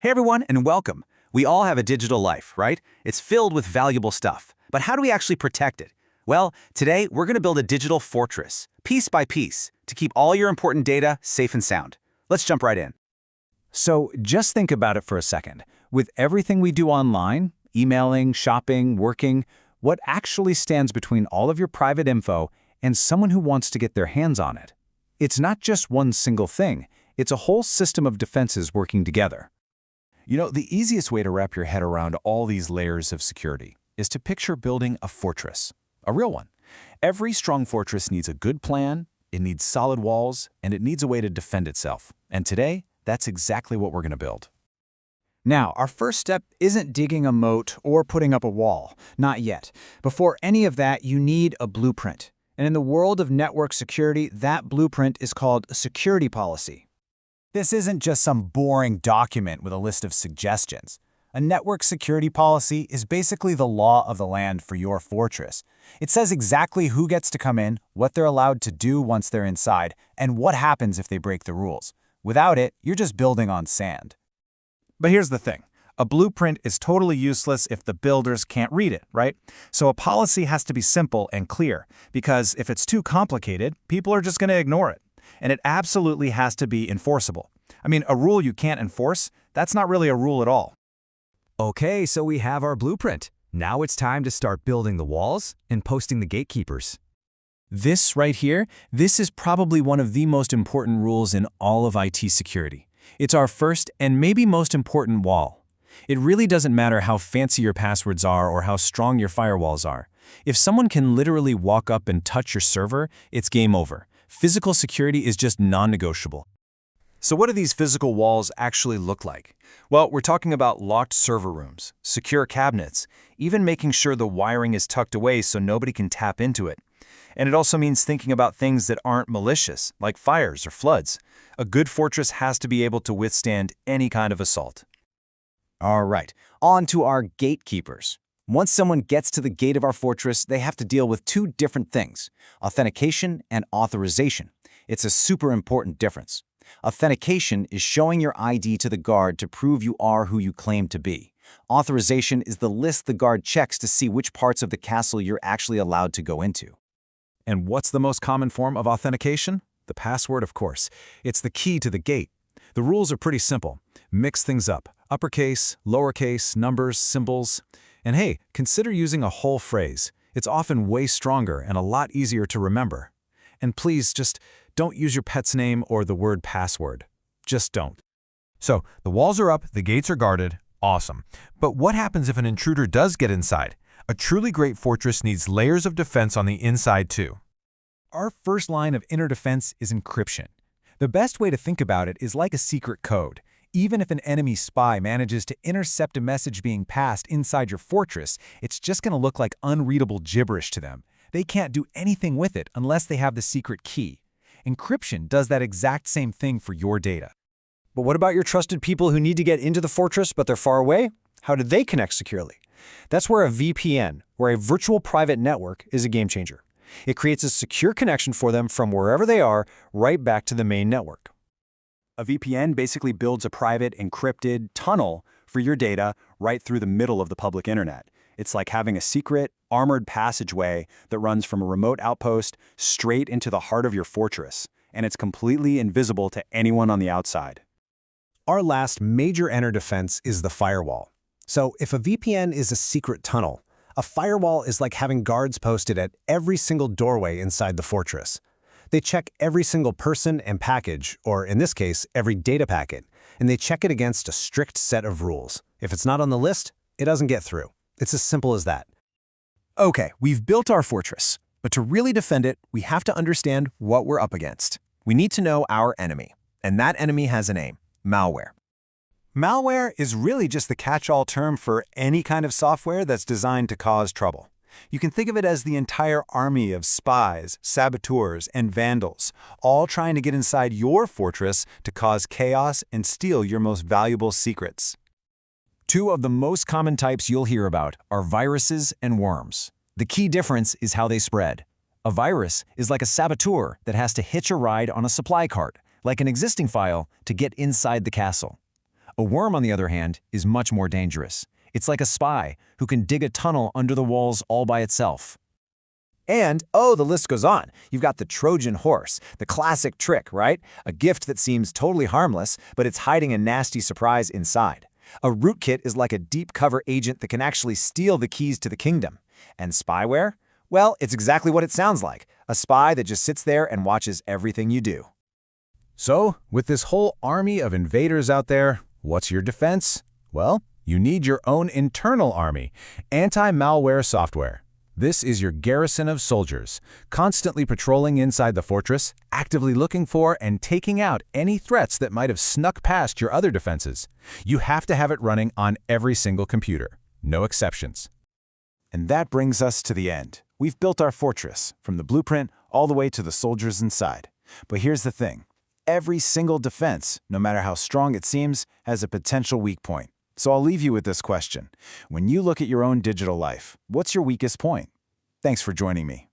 Hey everyone, and welcome. We all have a digital life, right? It's filled with valuable stuff. But how do we actually protect it? Well, today we're going to build a digital fortress, piece by piece, to keep all your important data safe and sound. Let's jump right in. So just think about it for a second. With everything we do online, emailing, shopping, working, what actually stands between all of your private info and someone who wants to get their hands on it? It's not just one single thing. It's a whole system of defenses working together. The easiest way to wrap your head around all these layers of security is to picture building a fortress, a real one. Every strong fortress needs a good plan, it needs solid walls, and it needs a way to defend itself. And today, that's exactly what we're going to build. Now, our first step isn't digging a moat or putting up a wall. Not yet. Before any of that, you need a blueprint. And in the world of network security, that blueprint is called a security policy. This isn't just some boring document with a list of suggestions. A network security policy is basically the law of the land for your fortress. It says exactly who gets to come in, what they're allowed to do once they're inside, and what happens if they break the rules. Without it, you're just building on sand. But here's the thing. A blueprint is totally useless if the builders can't read it, right? So a policy has to be simple and clear, because if it's too complicated, people are just going to ignore it. And it absolutely has to be enforceable. I mean, a rule you can't enforce, that's not really a rule at all. Okay, so we have our blueprint. Now it's time to start building the walls and posting the gatekeepers. This right here, this is probably one of the most important rules in all of IT security. It's our first and maybe most important wall. It really doesn't matter how fancy your passwords are or how strong your firewalls are. If someone can literally walk up and touch your server, it's game over. Physical security is just non-negotiable. So what do these physical walls actually look like? Well, we're talking about locked server rooms, secure cabinets, even making sure the wiring is tucked away so nobody can tap into it. And it also means thinking about things that aren't malicious, like fires or floods. A good fortress has to be able to withstand any kind of assault. All right, on to our gatekeepers. Once someone gets to the gate of our fortress, they have to deal with two different things: authentication and authorization. It's a super important difference. Authentication is showing your ID to the guard to prove you are who you claim to be. Authorization is the list the guard checks to see which parts of the castle you're actually allowed to go into. And what's the most common form of authentication? The password, of course. It's the key to the gate. The rules are pretty simple. Mix things up. Uppercase, lowercase, numbers, symbols. And hey, consider using a whole phrase. It's often way stronger and a lot easier to remember. And please, just don't use your pet's name or the word password. Just don't. So, the walls are up, the gates are guarded. Awesome. But what happens if an intruder does get inside? A truly great fortress needs layers of defense on the inside too. Our first line of inner defense is encryption. The best way to think about it is like a secret code. Even if an enemy spy manages to intercept a message being passed inside your fortress, it's just going to look like unreadable gibberish to them. They can't do anything with it unless they have the secret key. Encryption does that exact same thing for your data. But what about your trusted people who need to get into the fortress but they're far away? How do they connect securely? That's where a VPN, or a virtual private network, is a game changer. It creates a secure connection for them from wherever they are right back to the main network. A VPN basically builds a private, encrypted tunnel for your data right through the middle of the public internet. It's like having a secret, armored passageway that runs from a remote outpost straight into the heart of your fortress, and it's completely invisible to anyone on the outside. Our last major inner defense is the firewall. So if a VPN is a secret tunnel, a firewall is like having guards posted at every single doorway inside the fortress. They check every single person and package, or in this case, every data packet, and they check it against a strict set of rules. If it's not on the list, it doesn't get through. It's as simple as that. Okay, we've built our fortress, but to really defend it, we have to understand what we're up against. We need to know our enemy, and that enemy has a name: malware. Malware is really just the catch-all term for any kind of software that's designed to cause trouble. You can think of it as the entire army of spies, saboteurs, and vandals, all trying to get inside your fortress to cause chaos and steal your most valuable secrets. Two of the most common types you'll hear about are viruses and worms. The key difference is how they spread. A virus is like a saboteur that has to hitch a ride on a supply cart, like an existing file, to get inside the castle. A worm, on the other hand, is much more dangerous. It's like a spy who can dig a tunnel under the walls all by itself. And, oh, the list goes on. You've got the Trojan horse, the classic trick, right? A gift that seems totally harmless, but it's hiding a nasty surprise inside. A rootkit is like a deep cover agent that can actually steal the keys to the kingdom. And spyware? Well, it's exactly what it sounds like. A spy that just sits there and watches everything you do. So, with this whole army of invaders out there, what's your defense? Well, you need your own internal army, anti-malware software. This is your garrison of soldiers, constantly patrolling inside the fortress, actively looking for and taking out any threats that might have snuck past your other defenses. You have to have it running on every single computer. No exceptions. And that brings us to the end. We've built our fortress, from the blueprint all the way to the soldiers inside. But here's the thing. Every single defense, no matter how strong it seems, has a potential weak point. So I'll leave you with this question. When you look at your own digital life, what's your weakest point? Thanks for joining me.